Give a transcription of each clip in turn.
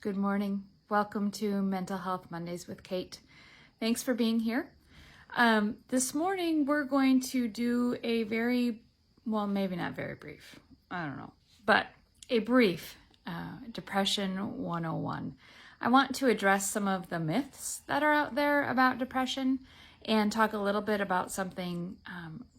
Good morning. Welcome to Mental Health Mondays with Kate. Thanks for being here. This morning we're going to do a maybe not very brief, I don't know, but a brief Depression 101. I want to address some of the myths that are out there about depression and talk a little bit about something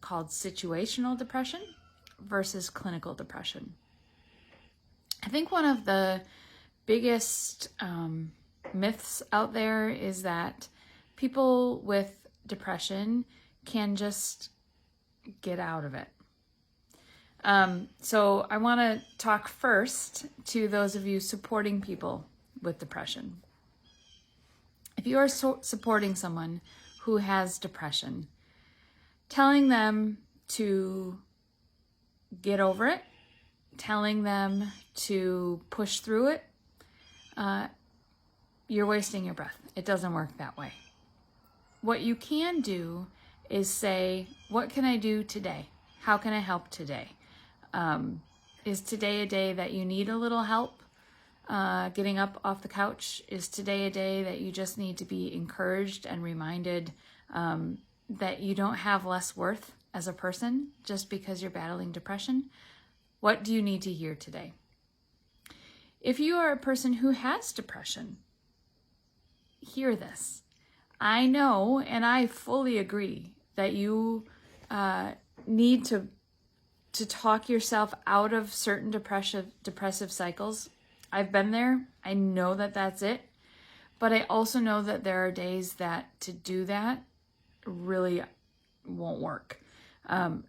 called situational depression versus clinical depression. I think one of the biggest myths out there is that people with depression can just get out of it. So I want to talk first to those of you supporting people with depression. If you are supporting someone who has depression, telling them to get over it, telling them to push through it, you're wasting your breath. It doesn't work that way. What you can do is say, what can I do today? How can I help today? Is today a day that you need a little help getting up off the couch? Is today a day that you just need to be encouraged and reminded that you don't have less worth as a person just because you're battling depression? What do you need to hear today? If you are a person who has depression, hear this. I know, and I fully agree, that you need to talk yourself out of certain depressive cycles. I've been there. I know that that's it. But I also know that there are days that to do that really won't work.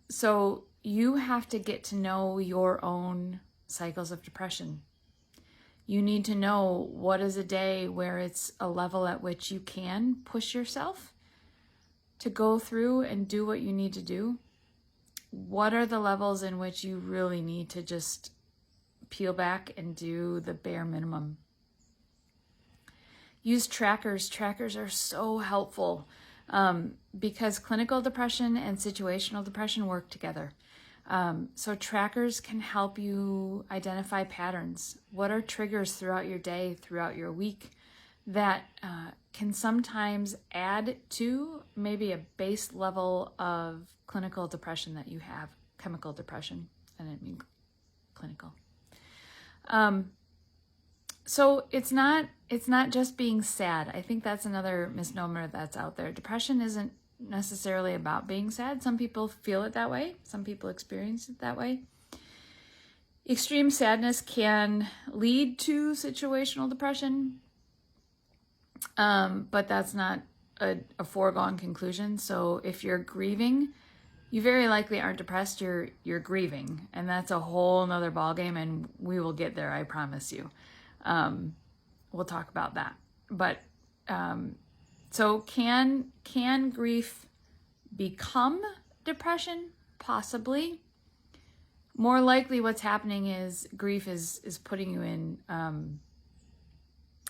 So you have to get to know your own cycles of depression. You need to know what is a day where it's a level at which you can push yourself to go through and do what you need to do. What are the levels in which you really need to just peel back and do the bare minimum? Use trackers. Trackers are so helpful because clinical depression and situational depression work together. So trackers can help you identify patterns. What are triggers throughout your day, throughout your week that can sometimes add to maybe a base level of clinical depression that you have, chemical depression. I didn't mean clinical. So it's not just being sad. I think that's another misnomer that's out there. Depression isn't necessarily about being sad. Some people feel it that way. Some people experience it that way. Extreme sadness can lead to situational depression, but that's not a foregone conclusion. So if you're grieving, you very likely aren't depressed. You're grieving, and that's a whole nother ballgame, and we will get there, I promise you. We'll talk about that. But so can grief become depression? Possibly. More likely what's happening is grief is putting you in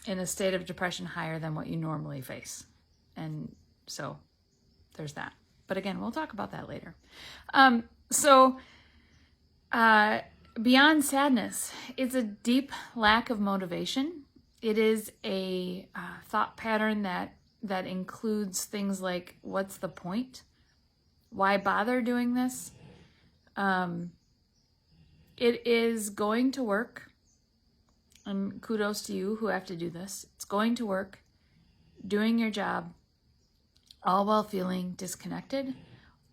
a state of depression higher than what you normally face. And so there's that. But again, we'll talk about that later. Beyond sadness, it's a deep lack of motivation. It is a thought pattern that includes things like, what's the point? Why bother doing this? It is going to work, and kudos to you who have to do this. It's going to work, doing your job, all while feeling disconnected,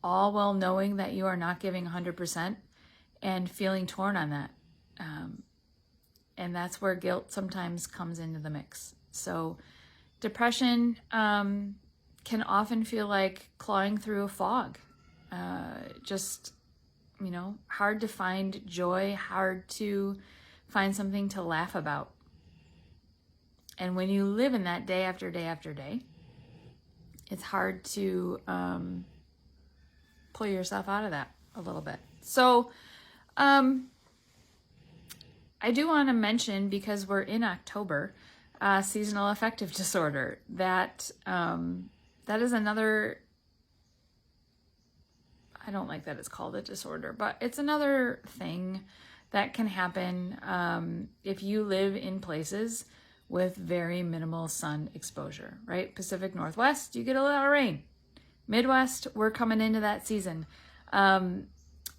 all while knowing that you are not giving 100% and feeling torn on that. And that's where guilt sometimes comes into the mix. So depression can often feel like clawing through a fog. Hard to find joy, hard to find something to laugh about. And when you live in that day after day after day, it's hard to pull yourself out of that a little bit. So I do want to mention, because we're in October, seasonal affective disorder. That is another, I don't like that it's called a disorder, but it's another thing that can happen if you live in places with very minimal sun exposure, right? Pacific Northwest, you get a lot of rain. Midwest, we're coming into that season.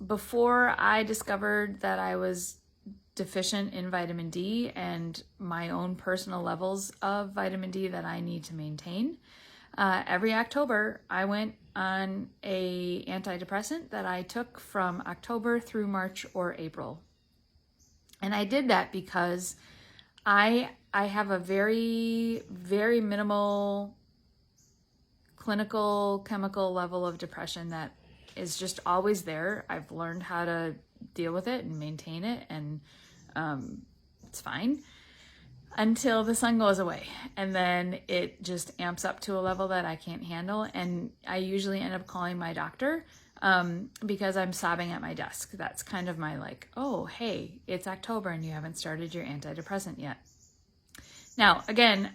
Before I discovered that I was deficient in vitamin D and my own personal levels of vitamin D that I need to maintain, every October I went on a antidepressant that I took from October through March or April. And I did that because I have a very, very minimal clinical chemical level of depression that is just always there. I've learned how to deal with it and maintain it, and it's fine until the sun goes away, and then it just amps up to a level that I can't handle, and I usually end up calling my doctor because I'm sobbing at my desk. That's kind of my like, oh, hey, it's October and you haven't started your antidepressant yet. Now, again,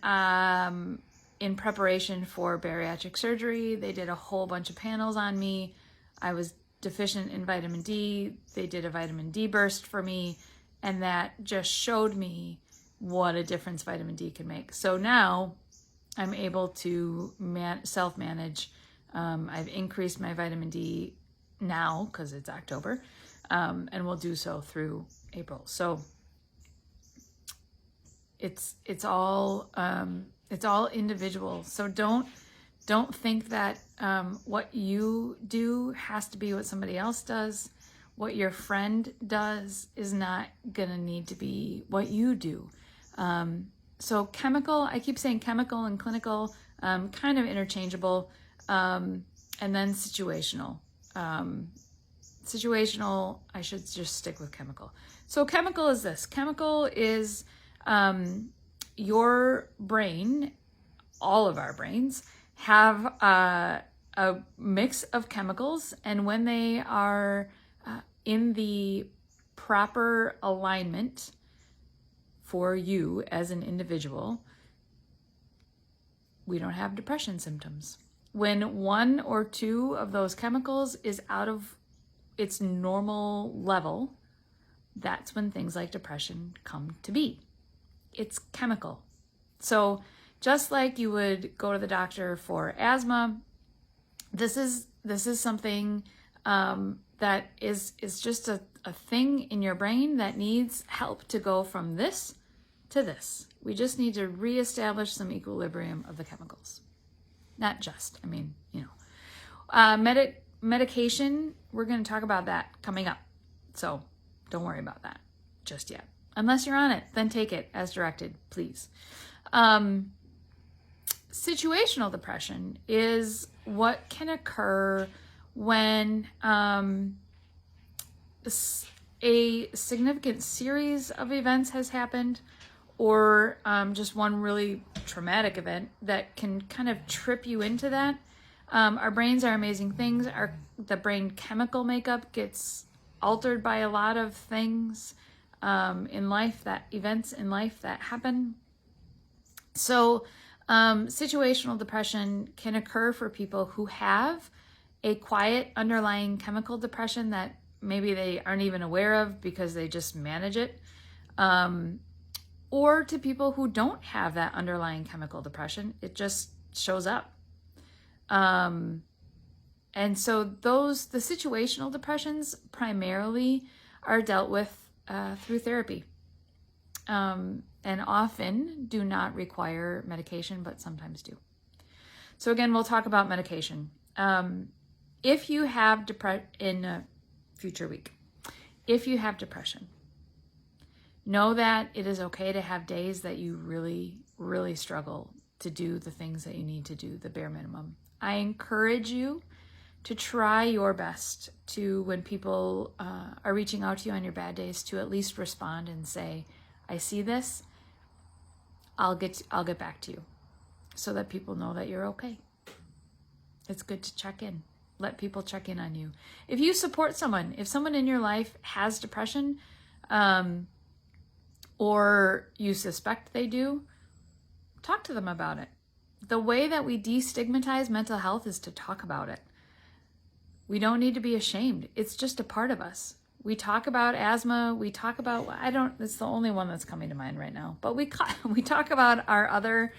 in preparation for bariatric surgery, they did a whole bunch of panels on me. I was deficient in vitamin D. They did a vitamin D burst for me, and that just showed me what a difference vitamin D can make. So now I'm able to self-manage. I've increased my vitamin D now because it's October, and will do so through April. So it's all individual. So don't think that what you do has to be what somebody else does. What your friend does is not gonna need to be what you do. So chemical, I keep saying chemical and clinical, kind of interchangeable, and then situational. Situational, I should just stick with chemical. So chemical is this. Chemical is your brain, all of our brains, have a mix of chemicals, and when they are in the proper alignment for you as an individual, we don't have depression symptoms. When one or two of those chemicals is out of its normal level, that's when things like depression come to be. It's chemical. So just like you would go to the doctor for asthma, this is something that is just a thing in your brain that needs help to go from this to this. We just need to reestablish some equilibrium of the chemicals. Not just, medication, we're going to talk about that coming up. So don't worry about that just yet. Unless you're on it, then take it as directed, please. Situational depression is what can occur when a significant series of events has happened, or just one really traumatic event that can kind of trip you into that. Our brains are amazing things. The brain chemical makeup gets altered by a lot of things in life, events in life that happen. So situational depression can occur for people who have a quiet underlying chemical depression that maybe they aren't even aware of because they just manage it. Or to people who don't have that underlying chemical depression, it just shows up. And so the situational depressions primarily are dealt with through therapy, and often do not require medication, but sometimes do. So again, we'll talk about medication. If you have in a future week, if you have depression, know that it is okay to have days that you really, really struggle to do the things that you need to do, the bare minimum. I encourage you to try your best to, when people are reaching out to you on your bad days, to at least respond and say, I see this, I'll get back to you, so that people know that you're okay. It's good to check in. Let people check in on you. If you support someone, if someone in your life has depression, or you suspect they do, talk to them about it. The way that we destigmatize mental health is to talk about it. We don't need to be ashamed. It's just a part of us. We talk about asthma. We talk about, it's the only one that's coming to mind right now, but we talk about our other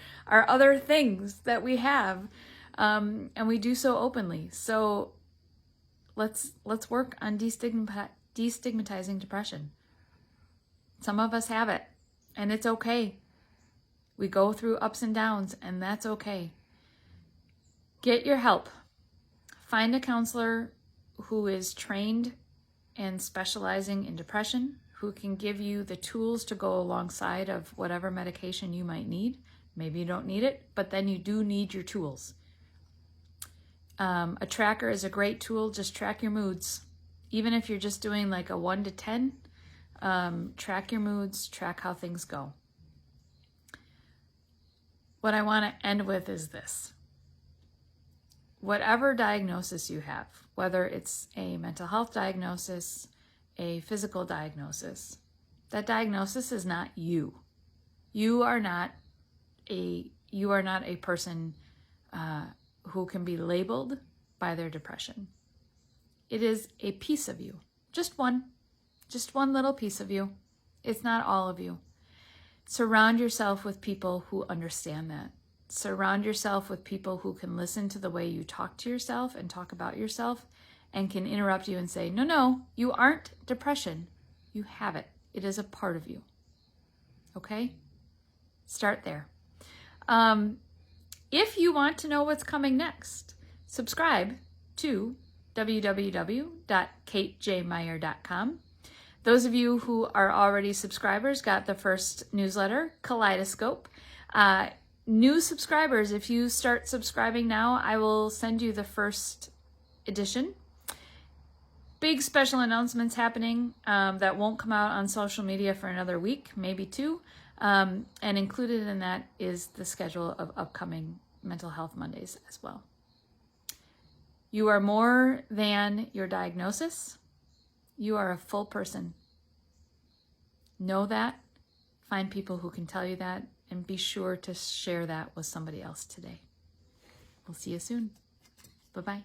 things that we have, and we do so openly. So let's work on destigmatizing depression. Some of us have it, and it's okay. We go through ups and downs, and that's okay. Get your help. Find a counselor who is trained and specializing in depression, who can give you the tools to go alongside of whatever medication you might need. Maybe you don't need it, but then you do need your tools. A tracker is a great tool. Just track your moods. Even if you're just doing like a 1 to 10, track your moods, track how things go. What I want to end with is this. Whatever diagnosis you have, whether it's a mental health diagnosis, a physical diagnosis, that diagnosis is not you. You are not a person who can be labeled by their depression. It is a piece of you. Just one little piece of you. It's not all of you. Surround yourself with people who understand that. Surround yourself with people who can listen to the way you talk to yourself and talk about yourself and can interrupt you and say, no, you aren't depression. You have it. It is a part of you. Okay? Start there. If you want to know what's coming next, subscribe to www.katejmeyer.com. Those of you who are already subscribers got the first newsletter, Kaleidoscope. New subscribers, if you start subscribing now, I will send you the first edition. Big special announcements happening that won't come out on social media for another week, maybe 2. And included in that is the schedule of upcoming Mental Health Mondays as well. You are more than your diagnosis. You are a full person. Know that. Find people who can tell you that, and be sure to share that with somebody else today. We'll see you soon. Bye-bye.